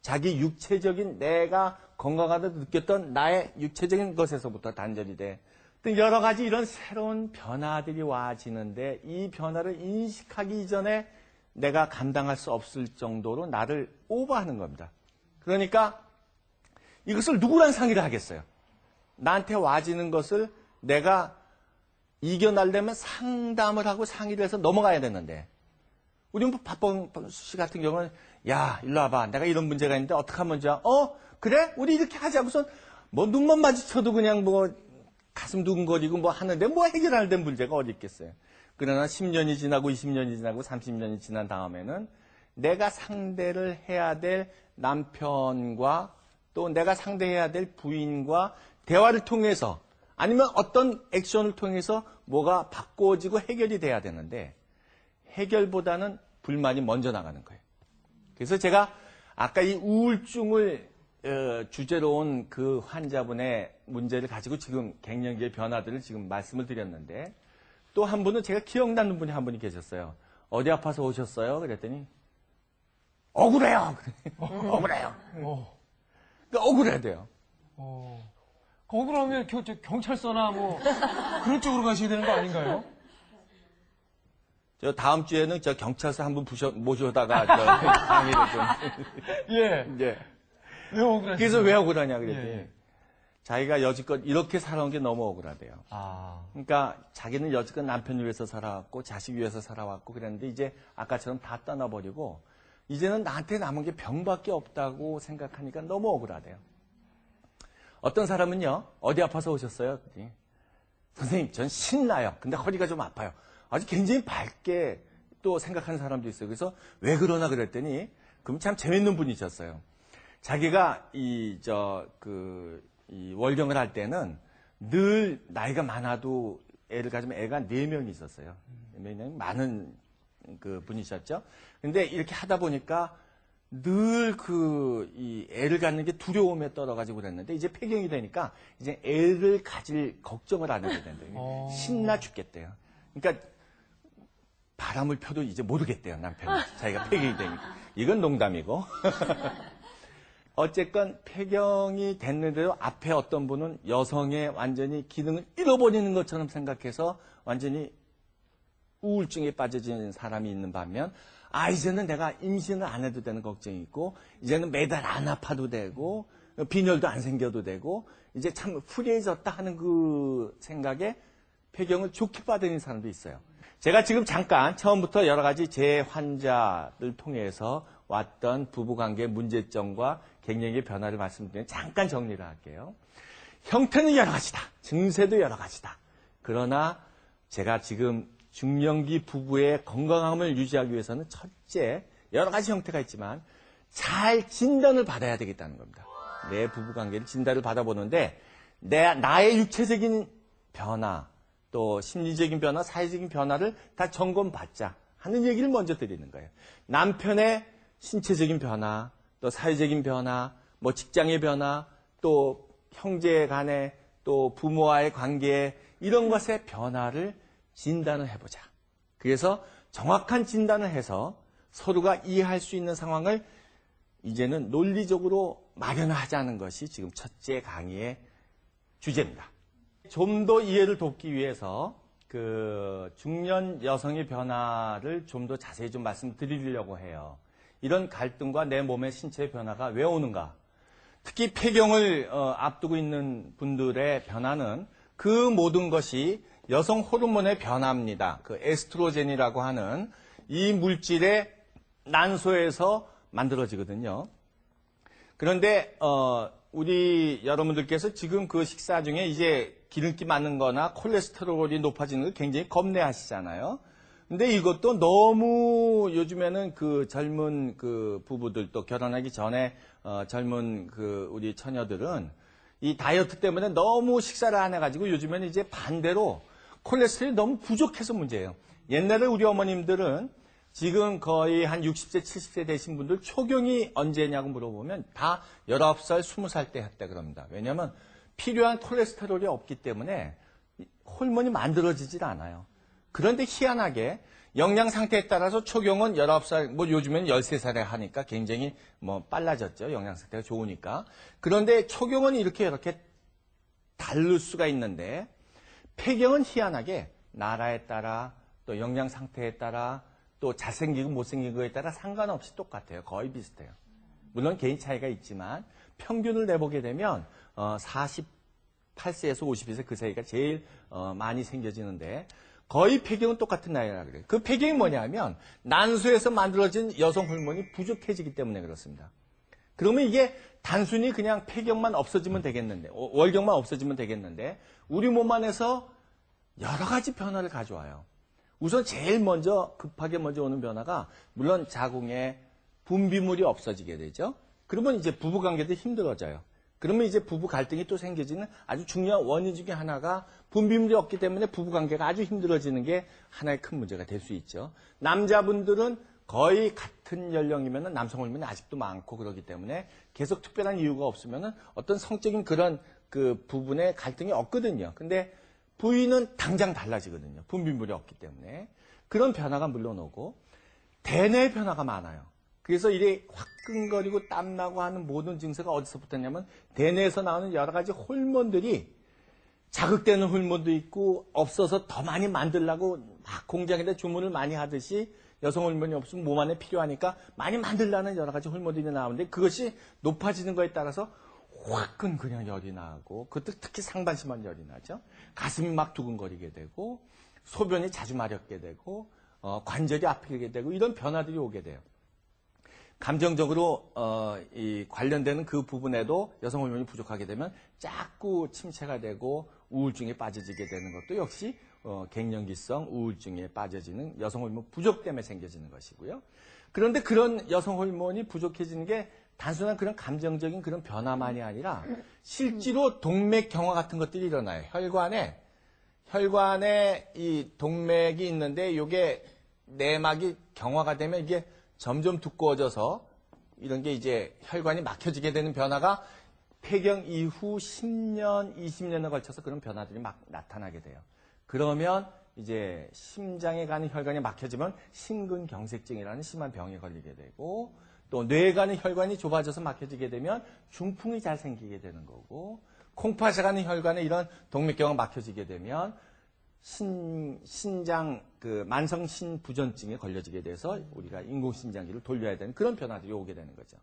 자기 육체적인 내가 건강하다 느꼈던 나의 육체적인 것에서부터 단절이 돼. 또 여러 가지 이런 새로운 변화들이 와지는데 이 변화를 인식하기 이전에 내가 감당할 수 없을 정도로 나를 오버하는 겁니다. 그러니까 이것을 누구랑 상의를 하겠어요? 나한테 와지는 것을 내가 이겨내려면 상담을 하고 상의를 해서 넘어가야 되는데 우리 뭐 박범수 씨 같은 경우는 야 일로 와봐 내가 이런 문제가 있는데 어떻게 하면 좋아? 그래? 우리 이렇게 하자고선 뭐 눈만 마주쳐도 그냥 뭐 가슴 두근거리고 뭐 하는데 뭐 해결할 된 문제가 어디 있겠어요. 그러나 10년이 지나고 20년이 지나고 30년이 지난 다음에는 내가 상대를 해야 될 남편과 또 내가 상대해야 될 부인과 대화를 통해서 아니면 어떤 액션을 통해서 뭐가 바꿔지고 해결이 돼야 되는데 해결보다는 불만이 먼저 나가는 거예요. 그래서 제가 아까 이 우울증을 주제로 온 그 환자분의 문제를 가지고 지금 갱년기의 변화들을 지금 말씀을 드렸는데 또 한 분은 제가 기억나는 분이 한 분이 계셨어요. 어디 아파서 오셨어요? 그랬더니 억울해요. 억울해요. 그러니까 억울해야. 억울하면 경찰서나 뭐 그런 쪽으로 가셔야 되는 거 아닌가요? 저 다음 주에는 저 경찰서 한 분 모셔다가 저 강의를 좀. 예. 예. 왜 억울하세요? 그래서 왜 억울하냐 그랬더니 예. 자기가 여지껏 이렇게 살아온 게 너무 억울하대요. 아. 그러니까 자기는 여지껏 남편 위해서 살아왔고 자식 위해서 살아왔고 그랬는데 이제 아까처럼 다 떠나버리고 이제는 나한테 남은 게 병밖에 없다고 생각하니까 너무 억울하대요. 어떤 사람은요. 어디 아파서 오셨어요? 그랬더니 선생님 전 신나요. 근데 허리가 좀 아파요. 아주 굉장히 밝게 또 생각하는 사람도 있어요. 그래서 왜 그러나 그랬더니 그럼 참 재밌는 분이셨어요. 자기가 이 월경을 할 때는 늘 나이가 많아도 애를 가지면 애가 4명이 있었어요. 4명이 많은 그 분이셨죠. 근데 이렇게 하다 보니까 늘 이 애를 갖는 게 두려움에 떨어가지고 그랬는데 이제 폐경이 되니까 이제 애를 가질 걱정을 안 해도 된대요. 신나 죽겠대요. 그러니까 바람을 펴도 이제 모르겠대요, 남편이. 자기가 폐경이 되니까. 이건 농담이고. 어쨌건 폐경이 됐는데도 앞에 어떤 분은 여성의 완전히 기능을 잃어버리는 것처럼 생각해서 완전히 우울증에 빠져진 사람이 있는 반면 이제는 내가 임신을 안 해도 되는 걱정이 있고 이제는 매달 안 아파도 되고 빈혈도 안 생겨도 되고 이제 참 프리해졌다 하는 그 생각에 폐경을 좋게 받아들이는 사람도 있어요. 제가 지금 잠깐 처음부터 여러 가지 제 환자를 통해서 왔던 부부관계의 문제점과 갱년기의 변화를 말씀드리면 잠깐 정리를 할게요. 형태는 여러 가지다. 증세도 여러 가지다. 그러나 제가 지금 중년기 부부의 건강함을 유지하기 위해서는 첫째, 여러 가지 형태가 있지만 잘 진단을 받아야 되겠다는 겁니다. 내 부부관계를 진단을 받아보는데 나의 육체적인 변화, 또 심리적인 변화, 사회적인 변화를 다 점검받자 하는 얘기를 먼저 드리는 거예요. 남편의 신체적인 변화, 또 사회적인 변화, 뭐 직장의 변화, 또 형제 간의 또 부모와의 관계 이런 것의 변화를 진단을 해보자. 그래서 정확한 진단을 해서 서로가 이해할 수 있는 상황을 이제는 논리적으로 마련하자는 것이 지금 첫째 강의의 주제입니다. 좀 더 이해를 돕기 위해서 그 중년 여성의 변화를 좀 더 자세히 좀 말씀드리려고 해요. 이런 갈등과 내 몸의 신체의 변화가 왜 오는가? 특히 폐경을 앞두고 있는 분들의 변화는 그 모든 것이 여성 호르몬의 변화입니다. 그 에스트로겐이라고 하는 이 물질의 난소에서 만들어지거든요. 그런데 우리 여러분들께서 지금 그 식사 중에 이제 기름기 많은 거나 콜레스테롤이 높아지는 걸 굉장히 겁내하시잖아요. 근데 이것도 너무 요즘에는 그 젊은 그 부부들 또 결혼하기 전에 젊은 그 우리 처녀들은 이 다이어트 때문에 너무 식사를 안 해가지고 요즘에는 이제 반대로 콜레스테롤이 너무 부족해서 문제예요. 옛날에 우리 어머님들은 지금 거의 한 60세, 70세 되신 분들 초경이 언제냐고 물어보면 다 19살, 20살 때 했다 그럽니다. 왜냐하면 필요한 콜레스테롤이 없기 때문에 호르몬이 만들어지질 않아요. 그런데 희한하게 영양 상태에 따라서 초경은 19살, 뭐 요즘엔 13살에 하니까 굉장히 뭐 빨라졌죠. 영양 상태가 좋으니까. 그런데 초경은 이렇게 다를 수가 있는데 폐경은 희한하게 나라에 따라 또 영양 상태에 따라 또 잘생기고 못생긴 거에 따라 상관없이 똑같아요. 거의 비슷해요. 물론 개인 차이가 있지만 평균을 내보게 되면 48세에서 52세 그 사이가 제일 많이 생겨지는데 거의 폐경은 똑같은 나이라 그래요. 그 폐경이 뭐냐면 난소에서 만들어진 여성 호르몬이 부족해지기 때문에 그렇습니다. 그러면 이게 단순히 그냥 폐경만 없어지면 되겠는데 월경만 없어지면 되겠는데 우리 몸 안에서 여러 가지 변화를 가져와요. 우선 제일 급하게 먼저 오는 변화가 물론 자궁에 분비물이 없어지게 되죠. 그러면 이제 부부관계도 힘들어져요. 그러면 이제 부부 갈등이 또 생겨지는 아주 중요한 원인 중에 하나가 분비물이 없기 때문에 부부관계가 아주 힘들어지는 게 하나의 큰 문제가 될 수 있죠. 남자분들은 거의 같은 연령이면 남성 호르몬이 아직도 많고 그러기 때문에 계속 특별한 이유가 없으면 어떤 성적인 그런 그 부분에 갈등이 없거든요. 근데 부인은 당장 달라지거든요. 분비물이 없기 때문에. 그런 변화가 물론 오고 대뇌 변화가 많아요. 그래서 이래 화끈거리고 땀나고 하는 모든 증세가 어디서 붙었냐면 대뇌에서 나오는 여러 가지 호르몬들이 자극되는 호르몬도 있고 없어서 더 많이 만들려고 막 공장에다 주문을 많이 하듯이 여성 호르몬이 없으면 몸 안에 필요하니까 많이 만들려는 여러 가지 호르몬들이 나오는데 그것이 높아지는 거에 따라서 화끈 그냥 열이 나고 그것도 특히 상반신만 열이 나죠. 가슴이 막 두근거리게 되고 소변이 자주 마렵게 되고 관절이 아프게 되고 이런 변화들이 오게 돼요. 감정적으로 이 관련되는 그 부분에도 여성 호르몬이 부족하게 되면 자꾸 침체가 되고 우울증에 빠져지게 되는 것도 역시 갱년기성 우울증에 빠져지는 여성 호르몬 부족 때문에 생겨지는 것이고요. 그런데 그런 여성 호르몬이 부족해지는 게 단순한 그런 감정적인 그런 변화만이 아니라 실제로 동맥 경화 같은 것들이 일어나요. 혈관에 이 동맥이 있는데 이게 내막이 경화가 되면 이게 점점 두꺼워져서 이런 게 이제 혈관이 막혀지게 되는 변화가 폐경 이후 10년, 20년에 걸쳐서 그런 변화들이 막 나타나게 돼요. 그러면 이제 심장에 가는 혈관이 막혀지면 심근경색증이라는 심한 병에 걸리게 되고 또 뇌에 가는 혈관이 좁아져서 막혀지게 되면 중풍이 잘 생기게 되는 거고 콩팥에 가는 혈관에 이런 동맥경화가 막혀지게 되면 신장 만성 신부전증에 걸려지게 돼서 우리가 인공신장기를 돌려야 되는 그런 변화들이 오게 되는 거죠.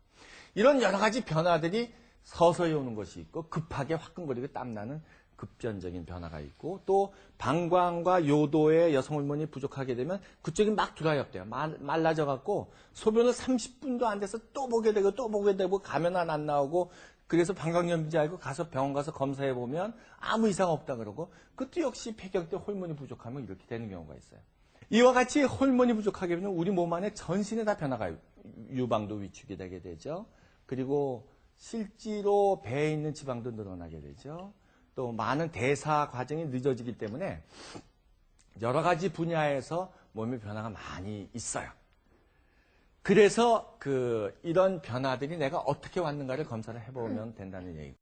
이런 여러 가지 변화들이 서서히 오는 것이 있고 급하게 화끈거리고 땀나는 급전적인 변화가 있고 또 방광과 요도에 여성 호르몬이 부족하게 되면 그쪽이 막 드라이업돼요. 말라져 갖고 소변을 30분도 안 돼서 또 보게 되고 가면 안 나오고 그래서 방광염인지 알고 가서 병원 가서 검사해 보면 아무 이상 없다 그러고 그것도 역시 폐경 때 호르몬이 부족하면 이렇게 되는 경우가 있어요. 이와 같이 호르몬이 부족하게 되면 우리 몸 안에 전신에 다 변화가 유방도 위축이 되게 되죠. 그리고 실제로 배에 있는 지방도 늘어나게 되죠. 또 많은 대사 과정이 늦어지기 때문에 여러 가지 분야에서 몸의 변화가 많이 있어요. 그래서 이런 변화들이 내가 어떻게 왔는가를 검사를 해보면 된다는 얘기고.